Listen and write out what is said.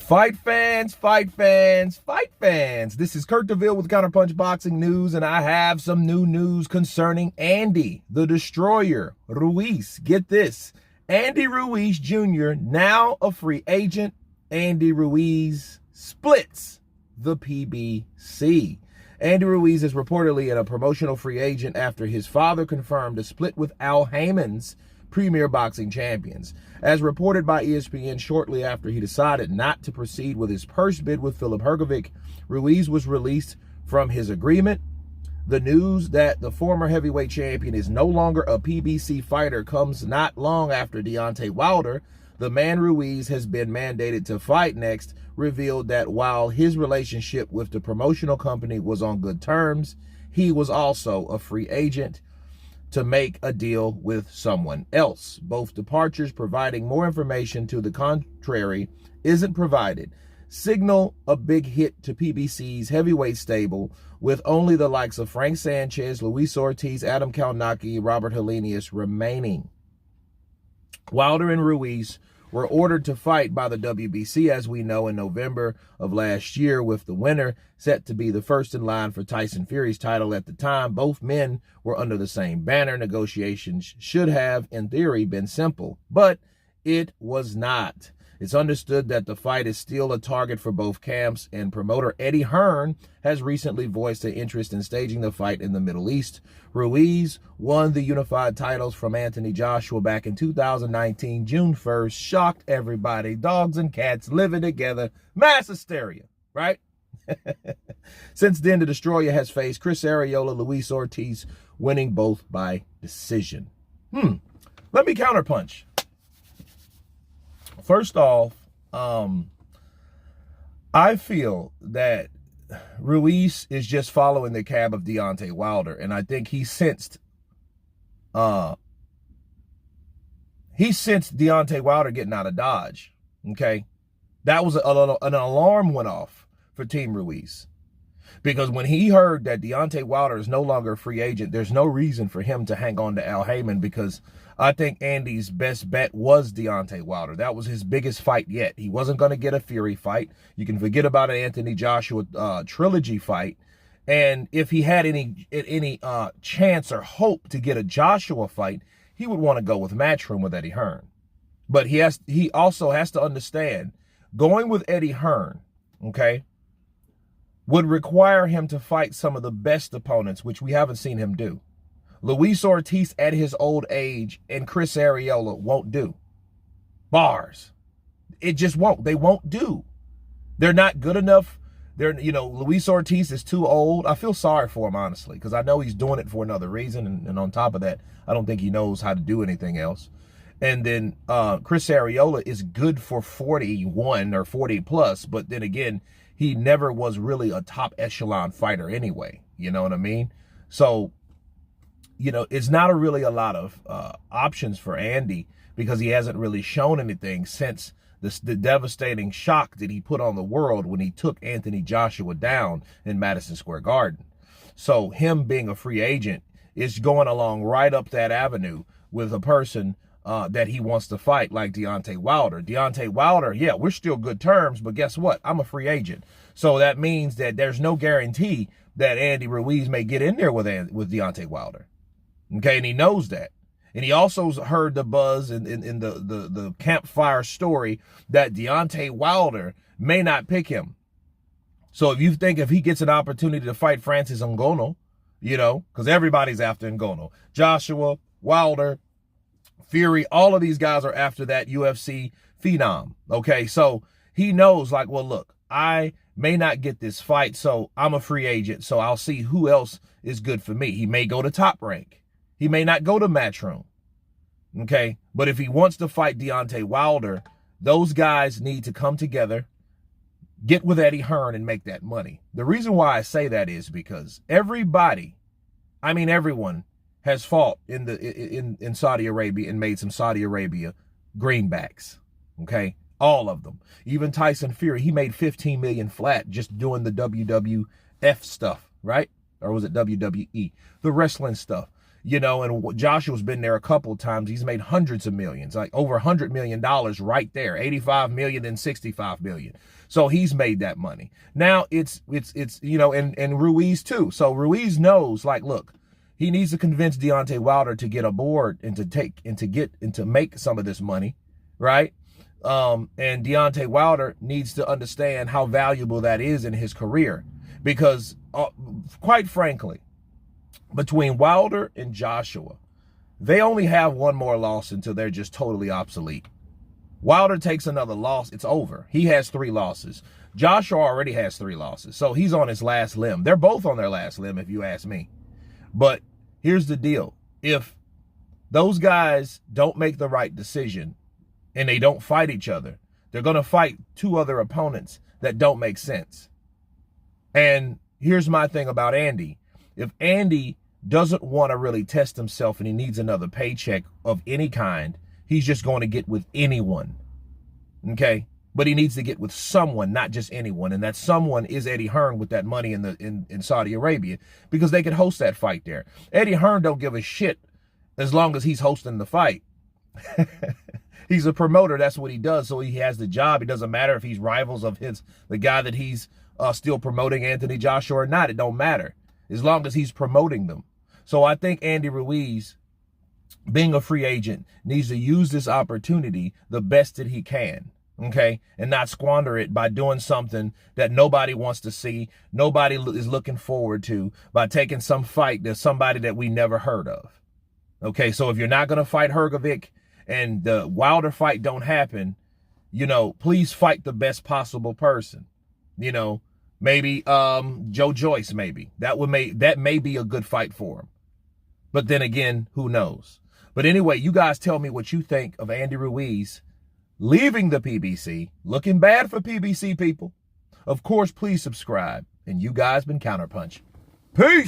Fight fans, fight fans, fight fans. This is Kurt DeVille with Counterpunched Boxing News, and I have some new news concerning Andy, the Destroyer, Ruiz. Get this. Andy Ruiz Jr., now a free agent. Andy Ruiz splits the PBC. Andy Ruiz is reportedly a promotional free agent after his father confirmed a split with Haymon'S Premier Boxing Champions. As reported by ESPN, shortly after he decided not to proceed with his purse bid with Filip Hrgovic, Ruiz was released from his agreement. The news that the former heavyweight champion is no longer a PBC fighter comes not long after Deontay Wilder, the man Ruiz has been mandated to fight next, revealed that while his relationship with the promotional company was on good terms, he was also a free agent to make a deal with someone else. Both departures providing more information to the contrary isn't provided signal a big hit to PBC's heavyweight stable, with only the likes of Frank Sanchez, Luis Ortiz, Adam Kalnacki, Robert Helenius remaining. Wilder and Ruiz were ordered to fight by the WBC, as we know, in November of last year, with the winner set to be the first in line for Tyson Fury's title at the time. Both men were under the same banner. Negotiations should have, in theory, been simple, but it was not. It's understood that the fight is still a target for both camps, and promoter Eddie Hearn has recently voiced an interest in staging the fight in the Middle East. Ruiz won the unified titles from Anthony Joshua back in 2019, June 1st, shocked everybody, dogs and cats living together, mass hysteria, right? Since then, the Destroyer has faced Chris Arreola, Luis Ortiz, winning both by decision. Let me counterpunch. First off, I feel that Ruiz is just following the cab of Deontay Wilder, and I think he sensed Deontay Wilder getting out of Dodge. Okay, that was an alarm went off for Team Ruiz, because when he heard that Deontay Wilder is no longer a free agent, there's no reason for him to hang on to Al Haymon, because I think Andy's best bet was Deontay Wilder. That was his biggest fight yet. He wasn't going to get a Fury fight. You can forget about an Anthony Joshua trilogy fight. And if he had any chance or hope to get a Joshua fight, he would want to go with Matchroom with Eddie Hearn. But he also has to understand, going with Eddie Hearn, okay, would require him to fight some of the best opponents, which we haven't seen him do. Luis Ortiz at his old age and Chris Arreola won't do. Bars. It just won't. They won't do. They're not good enough. Luis Ortiz is too old. I feel sorry for him, honestly, because I know he's doing it for another reason. And on top of that, I don't think he knows how to do anything else. And then Chris Arreola is good for 41 or 40 plus. But then again, he never was really a top echelon fighter anyway. You know what I mean? So, it's not really a lot of options for Andy, because he hasn't really shown anything since the devastating shock that he put on the world when he took Anthony Joshua down in Madison Square Garden. So him being a free agent is going along right up that avenue with a person that he wants to fight, like Deontay Wilder. Deontay Wilder, yeah, we're still good terms, but guess what? I'm a free agent. So that means that there's no guarantee that Andy Ruiz may get in there with Deontay Wilder. Okay, and he knows that. And he also heard the buzz in the campfire story that Deontay Wilder may not pick him. So if you think if he gets an opportunity to fight Francis Ngannou, because everybody's after Ngannou, Joshua, Wilder, Fury, all of these guys are after that UFC phenom. Okay, so he knows, like, well, look, I may not get this fight, so I'm a free agent, so I'll see who else is good for me. He may go to Top Rank. He may not go to Matchroom, okay? But if he wants to fight Deontay Wilder, those guys need to come together, get with Eddie Hearn, and make that money. The reason why I say that is because everyone has fought in Saudi Arabia and made some Saudi Arabia greenbacks, okay? All of them. Even Tyson Fury, he made $15 million flat just doing the WWF stuff, right? Or was it WWE? The wrestling stuff. you know, and Joshua's been there a couple of times. He's made hundreds of millions, like over $100 million right there, 85 million and 65 million. So he's made that money. Now it's you know, and Ruiz too. So Ruiz knows, like, look, he needs to convince Deontay Wilder to get aboard and to make some of this money, right? And Deontay Wilder needs to understand how valuable that is in his career, because quite frankly, between Wilder and Joshua, they only have one more loss until they're just totally obsolete. Wilder takes another loss, it's over. He has 3 losses. Joshua already has 3 losses, so he's on his last limb. They're both on their last limb, if you ask me. But here's the deal. If those guys don't make the right decision and they don't fight each other, they're going to fight 2 other opponents that don't make sense. And here's my thing about Andy. If Andy doesn't want to really test himself and he needs another paycheck of any kind, he's just going to get with anyone, okay? But he needs to get with someone, not just anyone, and that someone is Eddie Hearn with that money in Saudi Arabia, because they could host that fight there. Eddie Hearn don't give a shit as long as he's hosting the fight. He's a promoter. That's what he does. So he has the job. It doesn't matter if he's rivals of the guy that he's still promoting, Anthony Joshua, or not. It don't matter as long as he's promoting them. So I think Andy Ruiz, being a free agent, needs to use this opportunity the best that he can, okay, and not squander it by doing something that nobody wants to see, nobody is looking forward to, by taking some fight to somebody that we never heard of. Okay, so if you're not going to fight Hrgovic and the Wilder fight don't happen, you know, please fight the best possible person. You know, maybe Joe Joyce, maybe. That may be a good fight for him. But then again, who knows? But anyway, you guys tell me what you think of Andy Ruiz leaving the PBC. Looking bad for PBC people. Of course, please subscribe. And you guys been Counterpunched. Peace!